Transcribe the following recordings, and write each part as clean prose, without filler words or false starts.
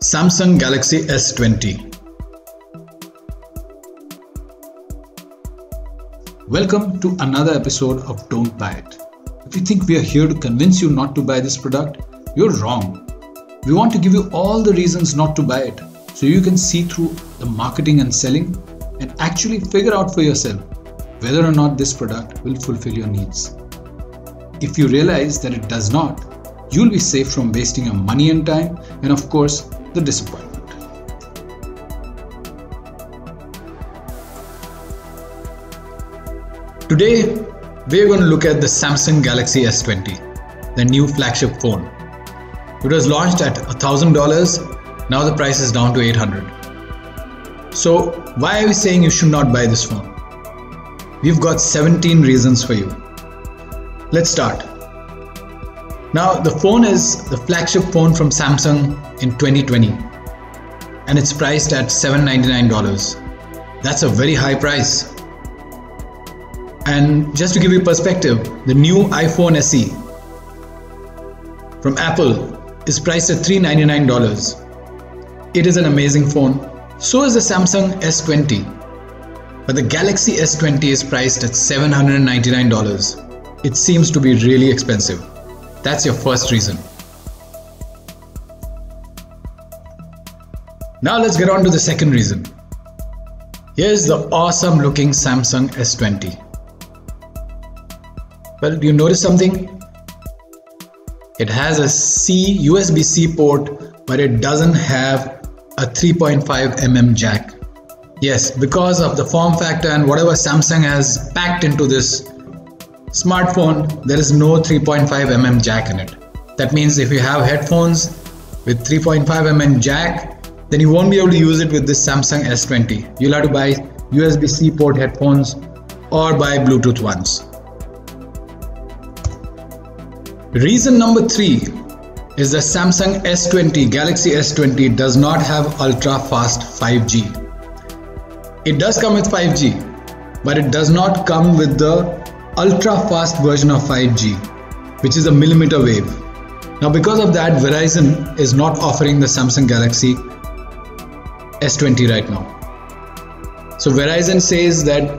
Samsung Galaxy S20. Welcome to another episode of Don't Buy It. If you think we are here to convince you not to buy this product, you're wrong. We want to give you all the reasons not to buy it so you can see through the marketing and selling and actually figure out for yourself whether or not this product will fulfill your needs. If you realize that it does not, you'll be safe from wasting your money and time and of course the disappointment. Today we're going to look at the Samsung Galaxy S20, the new flagship phone. It was launched at $1,000, now the price is down to $800. So why are we saying you should not buy this phone? We've got 17 reasons for you. Let's start. Now the phone is the flagship phone from Samsung in 2020 and it's priced at $799. That's a very high price. And just to give you perspective, the new iPhone SE from Apple is priced at $399. It is an amazing phone. So is the Samsung S20. But the Galaxy S20 is priced at $799. It seems to be really expensive. That's your first reason. Now let's get on to the second reason. Here's the awesome looking Samsung S20. Well, do you notice something? It has a USB-C port, but it doesn't have a 3.5mm jack. Yes, because of the form factor and whatever Samsung has packed into this smartphone, there is no 3.5mm jack in it. That means if you have headphones with 3.5mm jack, then you won't be able to use it with this Samsung S20. You'll have to buy USB-C port headphones or buy Bluetooth ones. Reason number 3 is the Samsung S20, Galaxy S20 does not have ultra fast 5G. It does come with 5G, but it does not come with the ultra fast version of 5G, which is a millimeter wave. Now because of that, Verizon is not offering the Samsung Galaxy S20 right now. So Verizon says that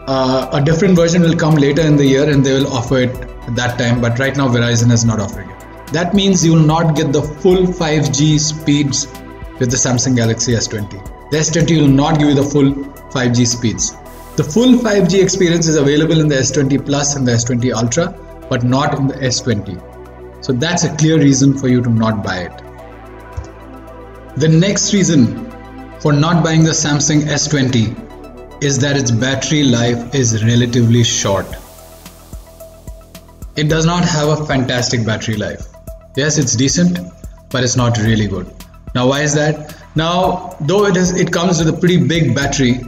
a different version will come later in the year and they will offer it at that time, but right now Verizon is not offering it. That means you will not get the full 5G speeds with the Samsung Galaxy S20. The S20 will not give you the full 5G speeds. The full 5G experience is available in the S20 Plus and the S20 Ultra, but not in the S20. So that's a clear reason for you to not buy it. The next reason for not buying the Samsung S20 is that its battery life is relatively short. It does not have a fantastic battery life. Yes, it's decent, but it's not really good. Now why is that? Now, though it comes with a pretty big battery,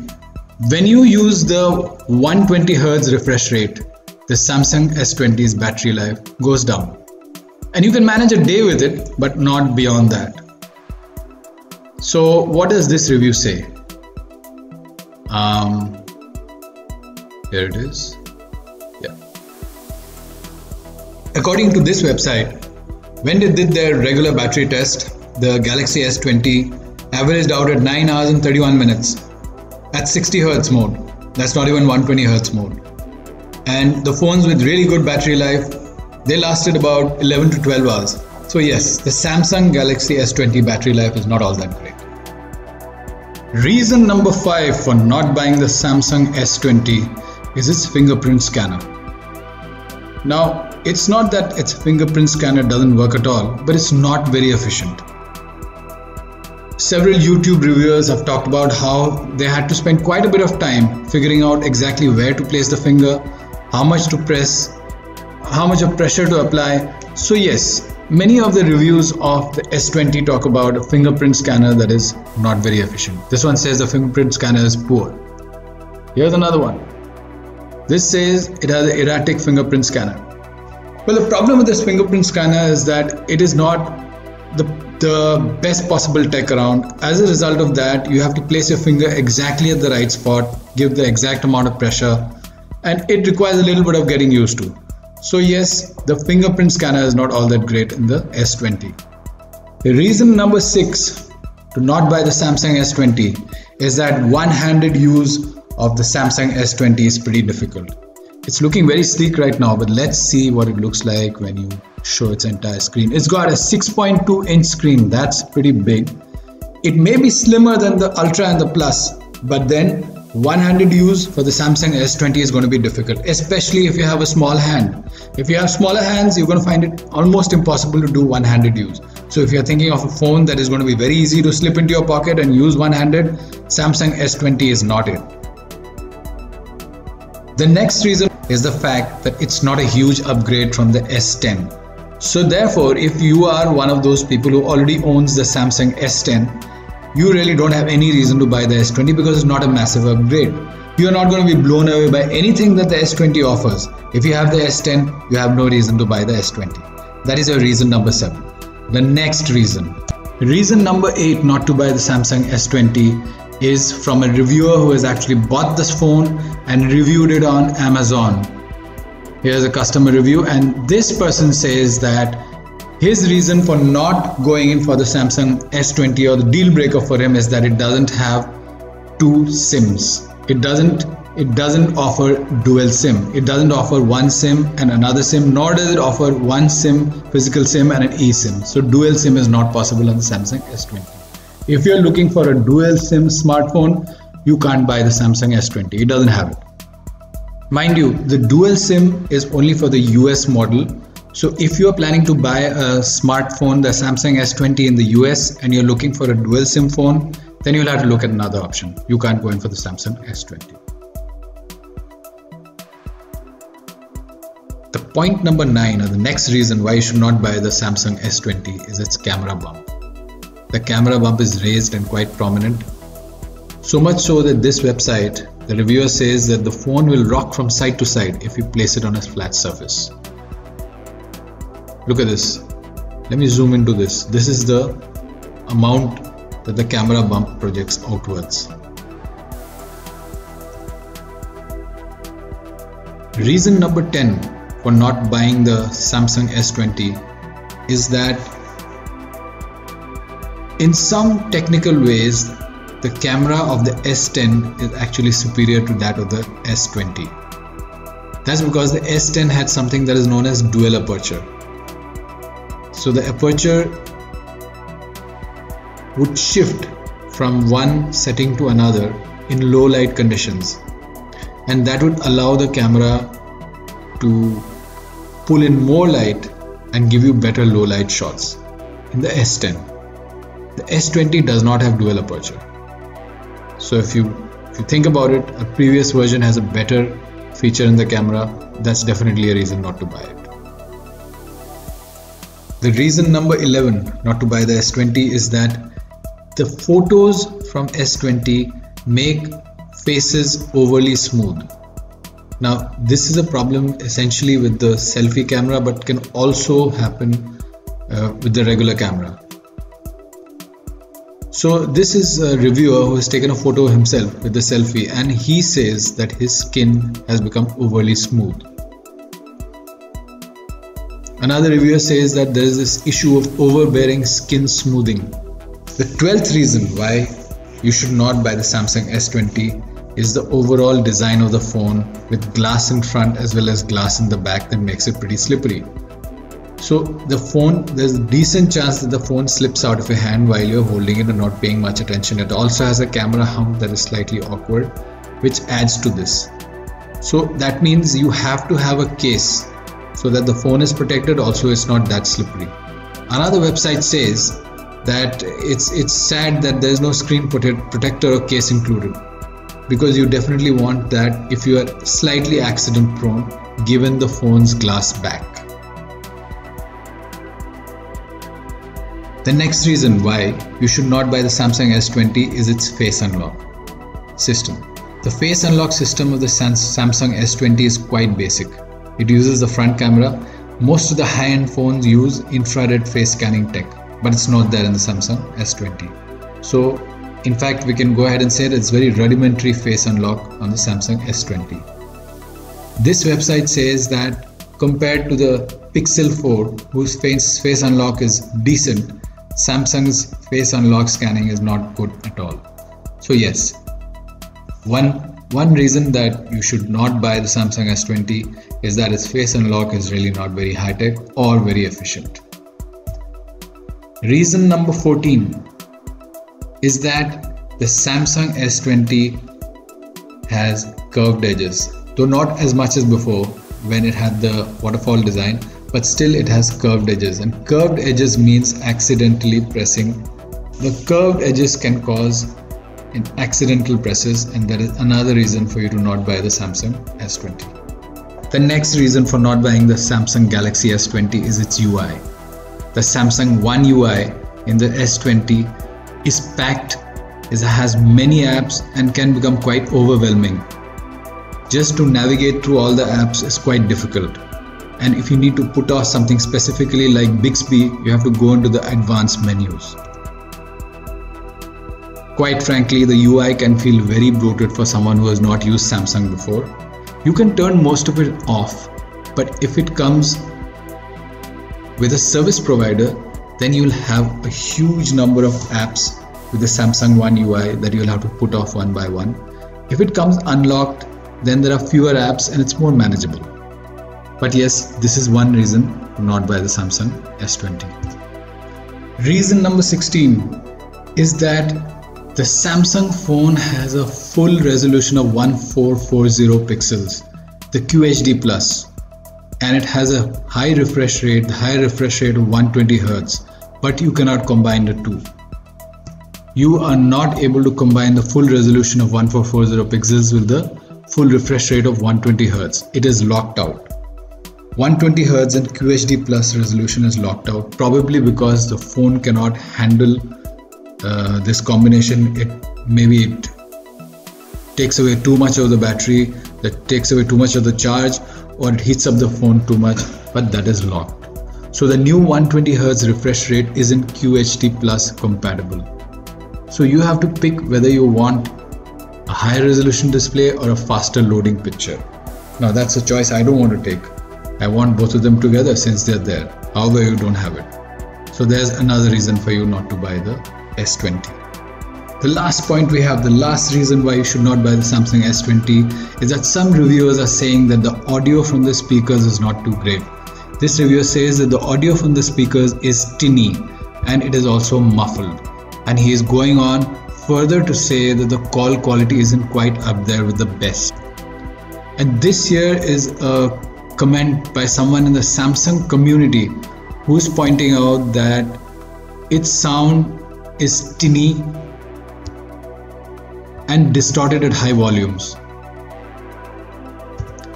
when you use the 120 Hz refresh rate, the Samsung S20's battery life goes down. And you can manage a day with it, but not beyond that. So what does this review say? Here it is. Yeah. According to this website, when they did their regular battery test, the Galaxy S20 averaged out at 9 hours and 31 minutes. At 60 Hz mode, that's not even 120 Hz mode. And the phones with really good battery life, they lasted about 11 to 12 hours. So yes, the Samsung Galaxy S20 battery life is not all that great. Reason number 5 for not buying the Samsung S20 is its fingerprint scanner. Now, it's not that its fingerprint scanner doesn't work at all, but it's not very efficient. Several YouTube reviewers have talked about how they had to spend quite a bit of time figuring out exactly where to place the finger, how much to press, how much of pressure to apply. So yes, many of the reviews of the S20 talk about a fingerprint scanner that is not very efficient. This one says the fingerprint scanner is poor. Here's another one. This says it has an erratic fingerprint scanner. Well, the problem with this fingerprint scanner is that it is not the best possible tech around. As a result of that, you have to place your finger exactly at the right spot, give the exact amount of pressure, and it requires a little bit of getting used to. So yes, the fingerprint scanner is not all that great in the S20. Reason number 6 to not buy the Samsung S20 is that one-handed use of the Samsung S20 is pretty difficult. It's looking very sleek right now, but let's see what it looks like when you show its entire screen. It's got a 6.2-inch screen. That's pretty big. It may be slimmer than the Ultra and the Plus, but then one-handed use for the Samsung S20 is going to be difficult, especially if you have a small hand. If you have smaller hands, you're going to find it almost impossible to do one-handed use. So if you're thinking of a phone that is going to be very easy to slip into your pocket and use one-handed, Samsung S20 is not it. The next reason is the fact that it's not a huge upgrade from the S10. So therefore, if you are one of those people who already owns the Samsung S10, you really don't have any reason to buy the S20 because it's not a massive upgrade. You are not going to be blown away by anything that the S20 offers. If you have the S10, you have no reason to buy the S20. That is your reason number 7. The next reason number 8 not to buy the Samsung S20 is from a reviewer who has actually bought this phone and reviewed it on Amazon. Here's a customer review, and this person says that his reason for not going in for the Samsung S20, or the deal breaker for him, is that it doesn't have 2 SIMs. It doesn't offer dual SIM. It doesn't offer one SIM and another SIM, nor does it offer one SIM, physical SIM, and an eSIM. So dual SIM is not possible on the Samsung S20. If you're looking for a dual SIM smartphone, you can't buy the Samsung S20. It doesn't have it. Mind you, the dual SIM is only for the US model. So if you're planning to buy a smartphone, the Samsung S20 in the US, and you're looking for a dual SIM phone, then you'll have to look at another option. You can't go in for the Samsung S20. The point number 9, or the next reason why you should not buy the Samsung S20, is its camera bump. The camera bump is raised and quite prominent. So much so that this website, the reviewer says that the phone will rock from side to side if you place it on a flat surface. Look at this. Let me zoom into this. This is the amount that the camera bump projects outwards. Reason number 10 for not buying the Samsung S20 is that in some technical ways, the camera of the S10 is actually superior to that of the S20. That's because the S10 had something that is known as dual aperture. So the aperture would shift from one setting to another in low light conditions, and that would allow the camera to pull in more light and give you better low light shots. In the S10, the S20 does not have dual aperture. So if you think about it, a previous version has a better feature in the camera. That's definitely a reason not to buy it. The reason number 11 not to buy the S20 is that the photos from S20 make faces overly smooth. Now, this is a problem essentially with the selfie camera, but can also happen with the regular camera. So this is a reviewer who has taken a photo himself with the selfie, and he says that his skin has become overly smooth. Another reviewer says that there is this issue of overbearing skin smoothing. The 12th reason why you should not buy the Samsung S20 is the overall design of the phone, with glass in front as well as glass in the back that makes it pretty slippery. So the phone, there's a decent chance that the phone slips out of your hand while you're holding it and not paying much attention. It also has a camera hump that is slightly awkward, which adds to this. So that means you have to have a case so that the phone is protected. Also, it's not that slippery. Another website says that it's sad that there's no screen protector or case included, because you definitely want that if you are slightly accident prone, given the phone's glass back. The next reason why you should not buy the Samsung S20 is its face unlock system. The face unlock system of the Samsung S20 is quite basic. It uses the front camera. Most of the high-end phones use infrared face scanning tech, but it's not there in the Samsung S20. So in fact, we can go ahead and say that it's very rudimentary face unlock on the Samsung S20. This website says that compared to the Pixel 4, whose face unlock is decent, Samsung's face unlock scanning is not good at all. So yes, one reason that you should not buy the Samsung S20 is that its face unlock is really not very high-tech or very efficient. Reason number 14 is that the Samsung S20 has curved edges, though not as much as before when it had the waterfall design, but still it has curved edges, and curved edges means accidentally pressing. The curved edges can cause accidental presses, and that is another reason for you to not buy the Samsung S20. The next reason for not buying the Samsung Galaxy S20 is its UI. The Samsung One UI in the S20 is packed, has many apps and can become quite overwhelming. Just to navigate through all the apps is quite difficult. And if you need to put off something specifically like Bixby, you have to go into the advanced menus. Quite frankly, the UI can feel very bloated for someone who has not used Samsung before. You can turn most of it off, but if it comes with a service provider, then you'll have a huge number of apps with the Samsung One UI that you'll have to put off one by one. If it comes unlocked, then there are fewer apps and it's more manageable. But yes, this is one reason to not buy the Samsung S20. Reason number 16 is that the Samsung phone has a full resolution of 1440 pixels, the QHD Plus, and it has a high refresh rate, of 120 Hz, but you cannot combine the two. You are not able to combine the full resolution of 1440 pixels with the full refresh rate of 120 Hz. It is locked out. 120 Hz and QHD Plus resolution is locked out, probably because the phone cannot handle this combination. Maybe it takes away too much of the battery, that takes away too much of the charge, or it heats up the phone too much, but that is locked. So the new 120 Hz refresh rate isn't QHD Plus compatible. So you have to pick whether you want a higher resolution display or a faster loading picture. Now that's a choice I don't want to take. I want both of them together since they're there. However, you don't have it. So there's another reason for you not to buy the S20. The last point we have, the last reason why you should not buy the Samsung S20 is that some reviewers are saying that the audio from the speakers is not too great. This reviewer says that the audio from the speakers is tinny and it is also muffled. And he is going on further to say that the call quality isn't quite up there with the best. And this here is a comment by someone in the Samsung community who's pointing out that its sound is tinny and distorted at high volumes.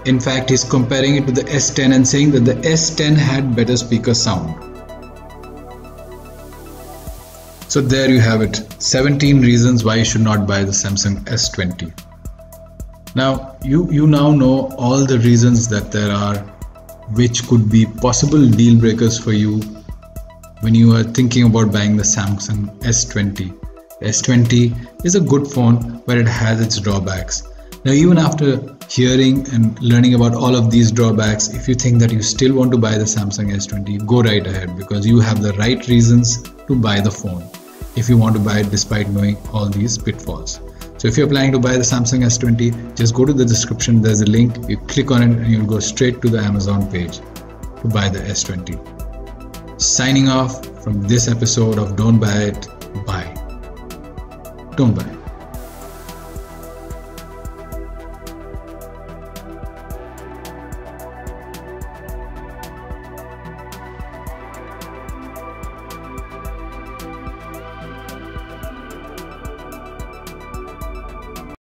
In fact, he's comparing it to the S10 and saying that the S10 had better speaker sound. So there you have it, 17 reasons why you should not buy the Samsung S20. Now you now know all the reasons that there are which could be possible deal breakers for you when you are thinking about buying the Samsung S20. S20 is a good phone, but it has its drawbacks. Now even after hearing and learning about all of these drawbacks, if you think that you still want to buy the Samsung S20, go right ahead, because you have the right reasons to buy the phone if you want to buy it despite knowing all these pitfalls. So if you're planning to buy the Samsung S20, just go to the description, there's a link, you click on it and you'll go straight to the Amazon page to buy the S20. Signing off from this episode of Don't Buy It, Buy. Don't buy it.